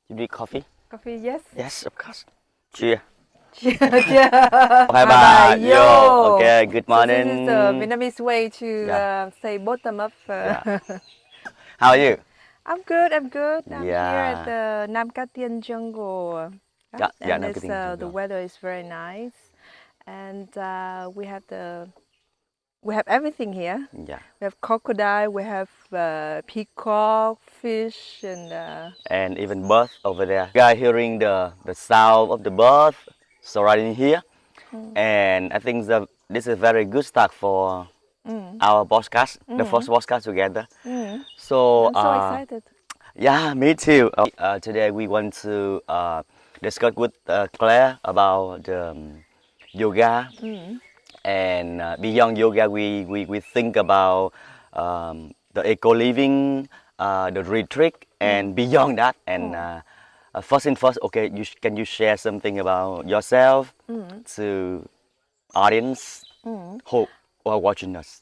You drink coffee? Coffee, yes. Yes, of course. Cheers. Cheers. Bye Bye bye, bye. Yo. yo. Okay. Good So this is the morning. Vietnamese way to Yeah. say bottom up. Yeah. How are you? I'm good. I'm good. I'm here at Yeah. the Nam Cát Tiên jungle, Yeah. Yeah. and I'm getting the to weather is very nice, and we have everything here. Yeah. We have crocodile, we have peacock, fish, and And even birds over there. Guy hearing the sound of the birds surrounding here, mm, and I think this is a very good start for mm, our podcast, the mm, first podcast together. mm. So I'm so excited. yeah, me too. Today we want to discuss with Claire about yoga, Mm, and beyond yoga, we think about the eco living, the retreat, mm, and beyond that. And mm, first and first, okay, can you share something about yourself mm, to audience mm. who are watching us?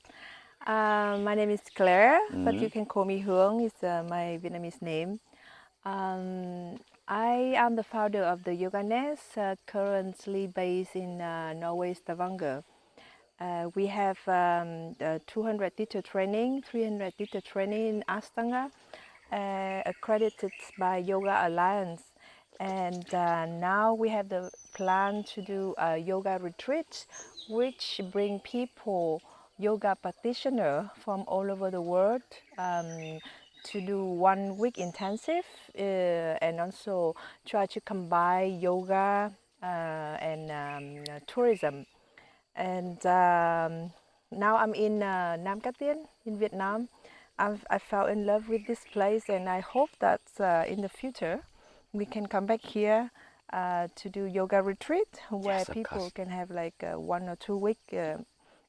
My name is Claire, but Mm, you can call me Hương. It's my Vietnamese name. Um, I am the founder of the Yoga Nest, currently based in Norway, Stavanger. We have 200 teacher training, 300 teacher training in Astanga, accredited by Yoga Alliance. And now we have the plan to do a yoga retreat, which bring people, yoga practitioner from all over the world, to do 1 week intensive, and also try to combine yoga and tourism. And now I'm in Nam Cát Tiên in Vietnam. I fell in love with this place, and I hope that in the future we can come back here to do yoga retreat where yes, of people course. can have like 1 or 2 week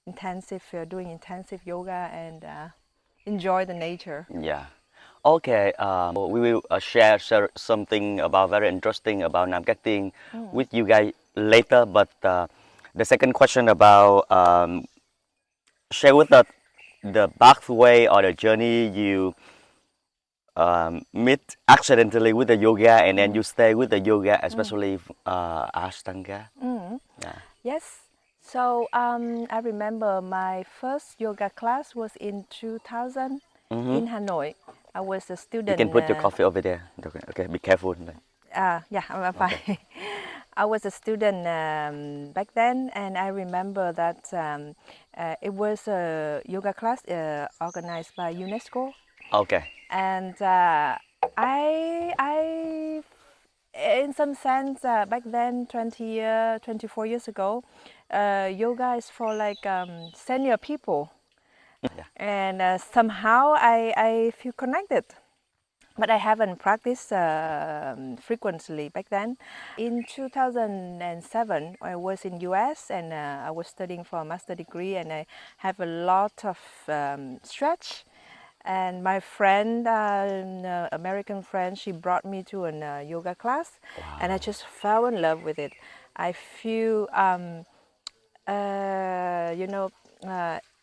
intensive doing intensive yoga and enjoy the nature. Yeah. Okay. We will share something about very interesting about Nam Cát Tiên Mm. with you guys later. But the second question about share with us the pathway or the journey you meet accidentally with the yoga, and then Mm. you stay with the yoga, Mm. especially Ashtanga. Mm. Yeah. Yes. So I remember my first yoga class was in 2000 Mm-hmm. in Hanoi. I was a You can student. put your coffee over there. Okay. Okay. Be careful. Yeah, I'm Okay. fine. I was a student back then, and I remember that it was a yoga class organized by UNESCO, Okay. and I, in some sense, back then, 24 years ago, yoga is for like senior people, Yeah. and somehow I feel connected. But I haven't practiced frequently back then. In 2007, I was in US, and I was studying for a master degree, and I have a lot of stretch. And my friend, an American friend, she brought me to a yoga class, and I Wow. just fell in love with it. I feel, you know,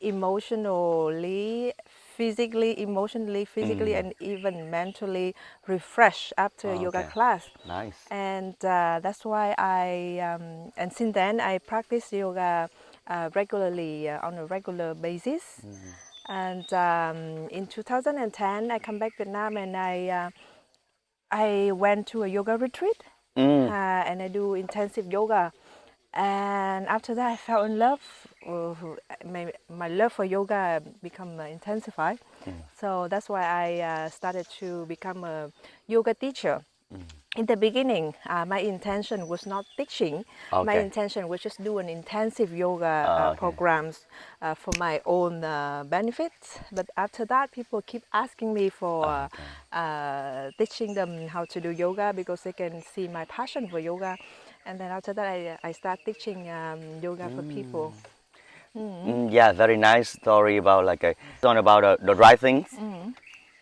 emotionally, physically, Mm. and even mentally refreshed after a yoga Okay. class. Nice. And that's why and since then I practice yoga regularly on a regular basis. Mm. And in 2010, I come back Vietnam, and I went to a yoga retreat, Mm. and I do intensive yoga. And after that, I fell in love. My love for yoga become intensified. Mm. So that's why I started to become a yoga teacher. Mm. In the beginning, my intention was not teaching. My Okay. intention was just do an intensive yoga Okay. programs for my own benefits. But after that, people keep asking me for Okay. teaching them how to do yoga because they can see my passion for yoga. And then after that, I start teaching yoga for people. Mm. Mm. Yeah, very nice story about like a on about the right things Mm.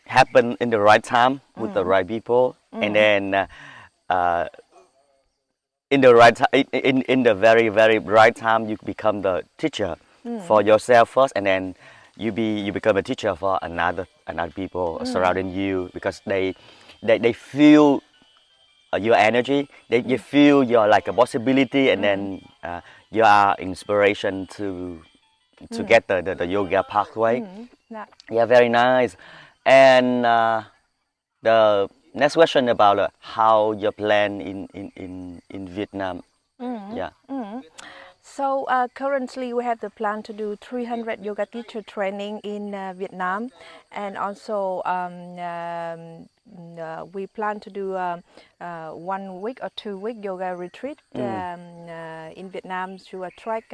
happen in the right time with the Mm. right people, and Mm. then uh, in the right time, in the very right time, you become the teacher for Mm. yourself first, and then you become a teacher for another people Mm. surrounding you because they feel your energy, that you feel your like a possibility, and then you are inspiration to get the yoga pathway. Yeah. Yeah, very nice. And the next question about how your plan in Vietnam. Yeah. So currently we have the plan to do 300 yoga teacher training in Vietnam, and also we plan to do 1 week or 2 week yoga retreat in Vietnam to attract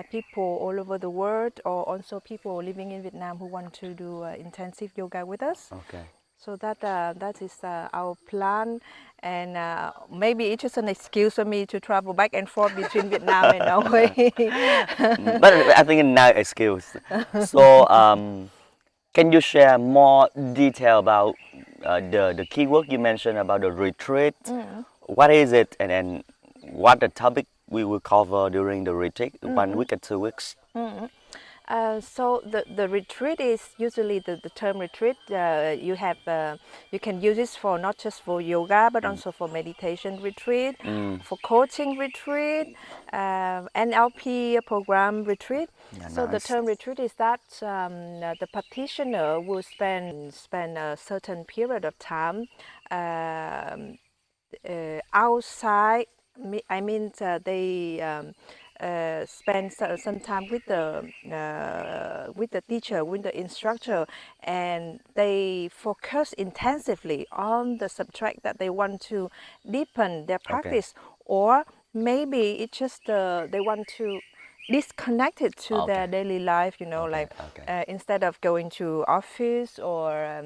people all over the world, or also people living in Vietnam who want to do intensive yoga with us. Okay. So that is our plan, and maybe it's just an excuse for me to travel back and forth between Vietnam and Norway. But I think now excuse. So can you share more detail about the keyword you mentioned about the retreat? What is it, and then what the topic we will cover during the retreat? 1 week or 2 weeks? So the retreat is usually the term retreat. You have you can use this for not just for yoga but also for meditation retreat, for coaching retreat, NLP program retreat. Yeah, So the nice. term retreat is that the practitioner will spend a certain period of time outside. I mean, they spend some time with the teacher, with the instructor, and they focus intensively on the subject that they want to deepen their Okay. practice, or maybe it's just they want to disconnected to Okay. their daily life, Okay. like Okay. instead of going to office, or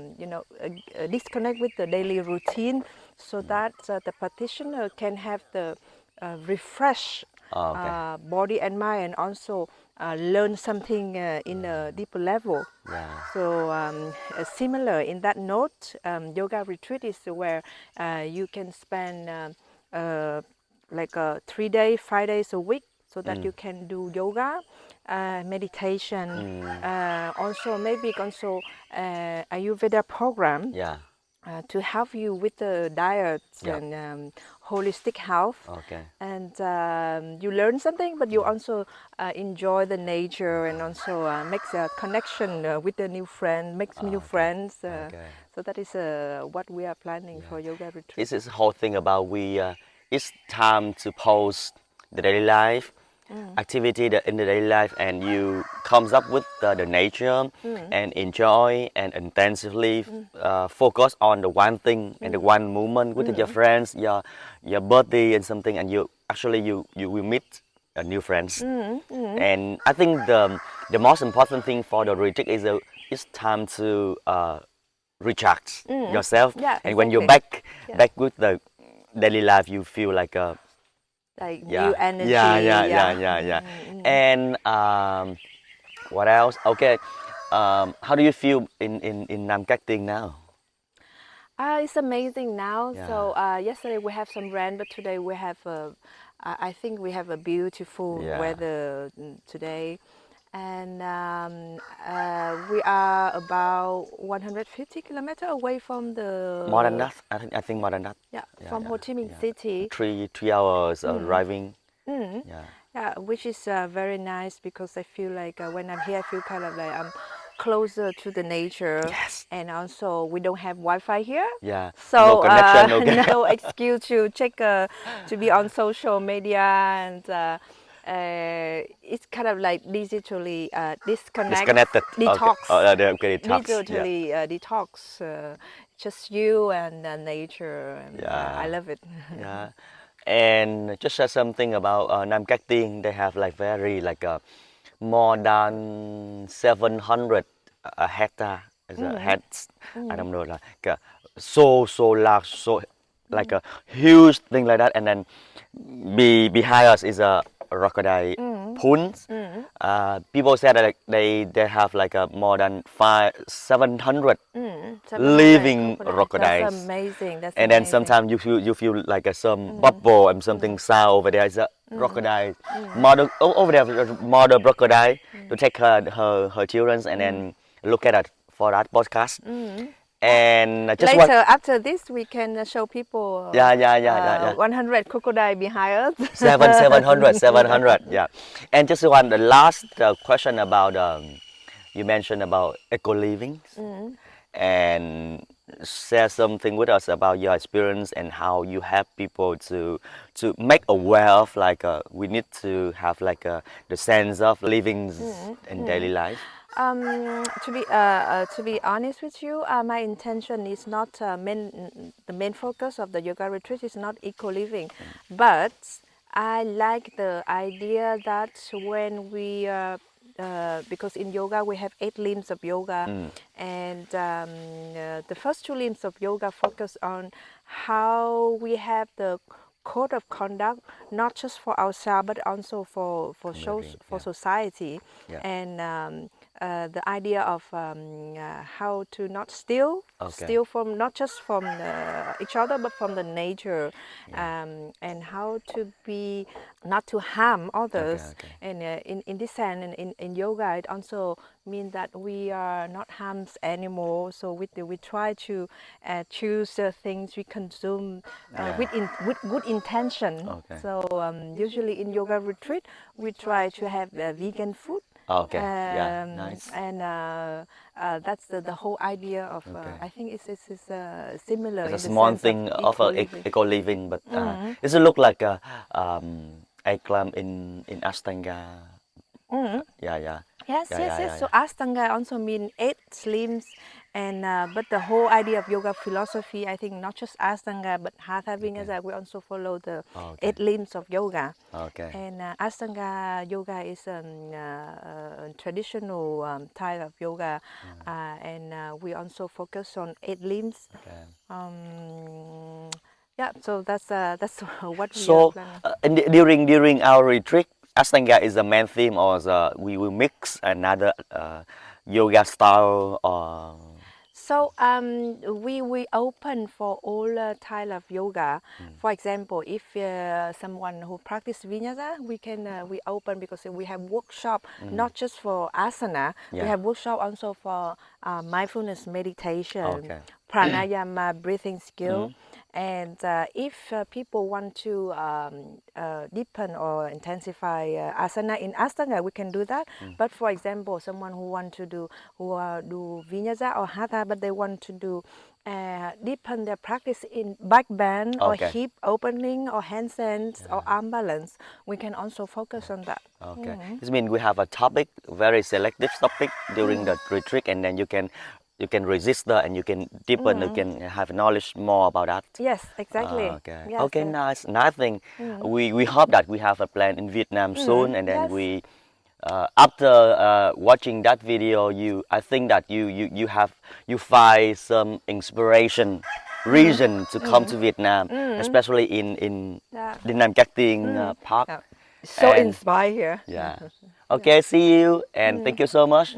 disconnect with the daily routine, so that the practitioner can have the refresh Oh, okay. body and mind, and also learn something in a deeper level. Yeah. So similar in that note, yoga retreat is where you can spend like 3 days, 5 days a week, so that you can do yoga, meditation, also maybe also Ayurveda program Yeah. to help you with the diet Yep. and holistic health. Okay. And you learn something, but you also enjoy the nature, and also makes a connection with the new friend, makes new Okay. friends. Okay. So that is what we are planning for yoga retreat. It's this whole thing about it's time to post the daily life activity in the daily life, and you comes up with the nature and enjoy and intensively focus on the one thing and the one moment with your friends, your birthday and something, and you actually you will meet new friends. And I think the most important thing for the retreat is it's time to recharge yourself, Yeah, and when you're exactly. Yeah, back with the daily life, you feel like like yeah, new yeah, energy. yeah, yeah, Yeah. yeah, yeah. And what else? Okay, how do you feel in Nam Cát Tiên now? It's amazing now. Yeah, So yesterday we have some rain, but today we have I think we have a beautiful yeah, weather today, and we are about 150 kilometers away from more than the that. I think more than that. yeah, Yeah, from yeah, Ho Chi Minh yeah. City. 3 hours driving. Mm. Yeah, Yeah, which is very nice, because I feel like when I'm here, I feel kind of like I'm closer to the nature, yes, and also we don't have Wi-Fi here, yeah. No so connection. Okay. no excuse to check to be on social media, and it's kind of like digitally disconnect, Disconnected. Okay. detox, Oh, okay. Talks. Yeah. digitally detox, just you and nature, and I Yeah. love it. Yeah. And just share something about Nam Cát Tiên. They have like very like more than 700 hectare as a heads. I don't know, like so large, so like a huge thing like that. And then behind us is a crocodile ponds. People said that like, they have like a more than 700 700 living crocodiles. That's crocodiles. amazing. That's And then amazing. sometimes you feel like some bubble and something sound over there. Is a crocodile mother over there, mother crocodile to take her children, and then look at it for that podcast. And just one. Later, after this, we can show people Yeah. 100 crocodile behind us. 700. Yeah. And just one, the last question about you mentioned about eco living, and share something with us about your experience and how you help people to make aware of like we need to have like the sense of living in daily life. To be honest with you, my intention is not the main focus of the yoga retreat is not eco living, but I like the idea that when we because in yoga we have 8 limbs of yoga, and the first 2 limbs of yoga focus on how we have the code of conduct, not just for ourselves but also for society, Yeah. and the idea of how to not steal, Okay. steal from not just from each other but from the nature, and how to be not to harm others. Okay. And in this sense, in yoga, it also means that we are not harms anymore. So we try to choose the things we consume with good intention. Okay. So usually in yoga retreat, we try to have vegan food. Okay. Yeah. Nice. And that's the whole idea of. Okay. I think it's similar It's a in the small sense of thing of eco living. eco living, but does it look like a climb in Ashtanga? Yeah. Yes. So Ashtanga also mean 8 limbs, and but the whole idea of yoga philosophy, I think not just Ashtanga but Hatha Vinyasa, we also follow the Okay. 8 limbs of yoga. Okay. And Ashtanga yoga is a traditional type of yoga, and we also focus on 8 limbs. Okay. Yeah, so that's what we are So planning. during our retreat, Ashtanga is the main theme, or we will mix another yoga style or. So we open for all type of yoga. For example, if someone who practice vinyasa, we open because we have workshop not just for asana. We Yeah. have workshop also for mindfulness meditation, Okay. pranayama, breathing skill. And if people want to deepen or intensify asana in Ashtanga, we can do that. But for example, someone who want to do vinyasa or hatha, but they want to do deepen their practice in back bend or Okay. hip opening or handstands or arm balance, we can also focus on that. Okay. This means we have a topic, very selective topic during the retreat, and then you can resist that and you can deepen, you can have knowledge more about that. Yes, exactly. Okay. Yes. Okay. Nice thing. We hope that we have a plan in Vietnam soon, and then Yes. we. After watching that video, I think that you find some inspiration, reason to come to Vietnam, especially in Yeah. the Nam Cát Tiên Park. Yeah. So And inspired here. yeah. Okay, see you and thank you so much.